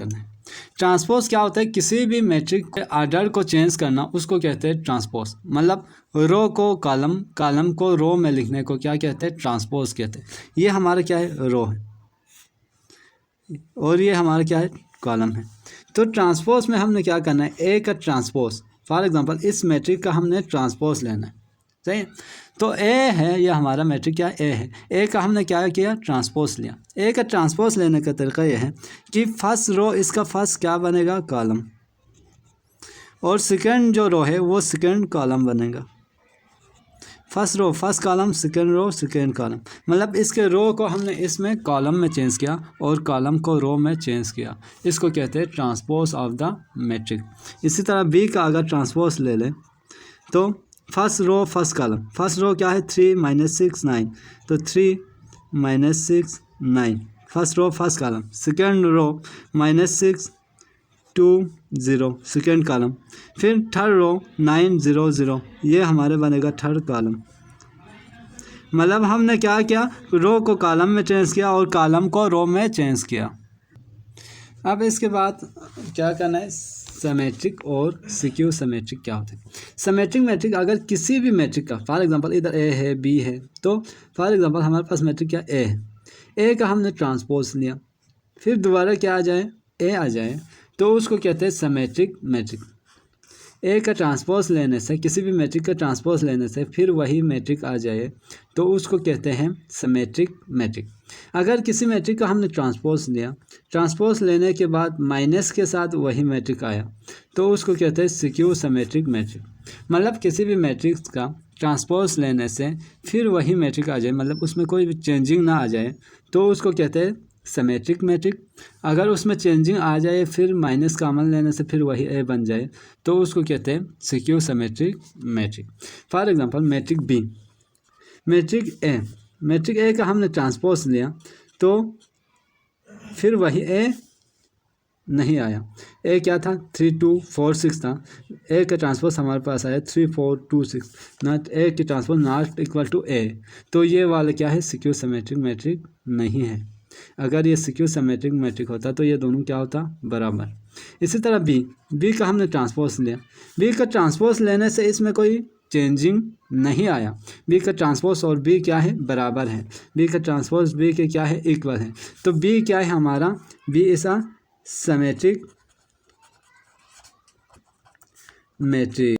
करना है। ट्रांसपोज क्या होता है, किसी भी मैट्रिक्स के आर्डर को चेंज करना, उसको कहते हैं ट्रांसपोज। मतलब रो को कॉलम, कॉलम को रो में लिखने को क्या कहते हैं, ट्रांसपोज कहते हैं। ये हमारा क्या है, रो है, और ये हमारा क्या है, कॉलम है। तो ट्रांसपोज में हमने क्या करना है, ए का ट्रांसपोज, फॉर एग्जांपल इस मैट्रिक्स का हमने ट्रांसपोज लेना है, सही है। तो ए है, यह हमारा मैट्रिक्स क्या ए है, ए का हमने क्या किया, ट्रांसपोज लिया। ए का ट्रांसपोज लेने का तरीका यह है कि फर्स्ट रो इसका फर्स्ट क्या बनेगा, कॉलम, और सेकंड जो रो है वो सेकंड कॉलम बनेगा। First row first column, second row second column, मतलब इसके रो को हमने इसमें कॉलम में चेंज किया और कॉलम को रो में चेंज किया, इसको कहते हैं ट्रांसपोज ऑफ द मैट्रिक्स। इसी तरह बी का अगर ट्रांसपोज ले लें तो first row first column, first row क्या है 3 - 6 9, तो 3 - 6 9, first row first column. Second row -6 2 0, second column. फिर थर्ड रो 9 0 0, ये हमारे बनेगा थर्ड कॉलम। मतलब हमने क्या किया, रो को कॉलम में चेंज किया और कॉलम को रो में चेंज किया। अब इसके बाद क्या करना है, सिमेट्रिक और सिक्यू सिमेट्रिक क्या होता है। सिमेट्रिक मैट्रिक अगर किसी भी मैट्रिक का, फॉर एग्जांपल इधर ए है बी है, तो फॉर एग्जांपल हमारे पास मैट्रिक क्या ए है, ए का हमने ट्रांसपोज लिया, फिर दोबारा क्या आ जाए, ए आ जाए, तो उसको कहते हैं सिमेट्रिक मैट्रिक। ए का ट्रांसपोज लेने से, किसी भी मैट्रिक का ट्रांसपोज लेने से फिर वही मैट्रिक आ जाए तो उसको कहते हैं सिमेट्रिक मैट्रिक। अगर किसी मैट्रिक का हमने ट्रांसपोज लिया, ट्रांसपोज लेने के बाद माइनस के साथ वही मैट्रिक आया तो उसको कहते हैं सिक्यू सिमेट्रिक मैट्रिक। मतलब किसी भी मैट्रिक्स का ट्रांसपोज लेने से फिर वही मैट्रिक आ जाए, मतलब उसमें कोई भी चेंजिंग ना आ जाए तो उसको कहते हैं सिमेट्रिक मैट्रिक। अगर उसमें चेंजिंग आ जाए फिर माइनस कॉमन लेने से फिर वही ए बन जाए तो उसको कहते हैं skew symmetric matrix. For example matrix B, matrix A का हमने ट्रांसपोज लिया तो फिर वही ए नहीं आया, ए क्या था 3 2 4 6 था, ए का ट्रांसपोज हमारे पास आया 3 4 2 6, नॉट ए की ट्रांसपोज नॉट इक्वल टू ए, तो ये वाला क्या है, सिक्यू सिमेट्रिक मैट्रिक नहीं है। अगर ये सिक्यू सिमेट्रिक मैट्रिक होता तो ये दोनों क्या होता, बराबर। इसी तरह बी का हमने ट्रांसपोज लिया, बी का ट्रांसपोज लेने से इसमें कोई चेंजिंग नहीं आया, बी का ट्रांसपोज और बी क्या है, बराबर है, बी का ट्रांसपोज बी के क्या है, इक्वल है, तो बी क्या है हमारा, B is a symmetric matric.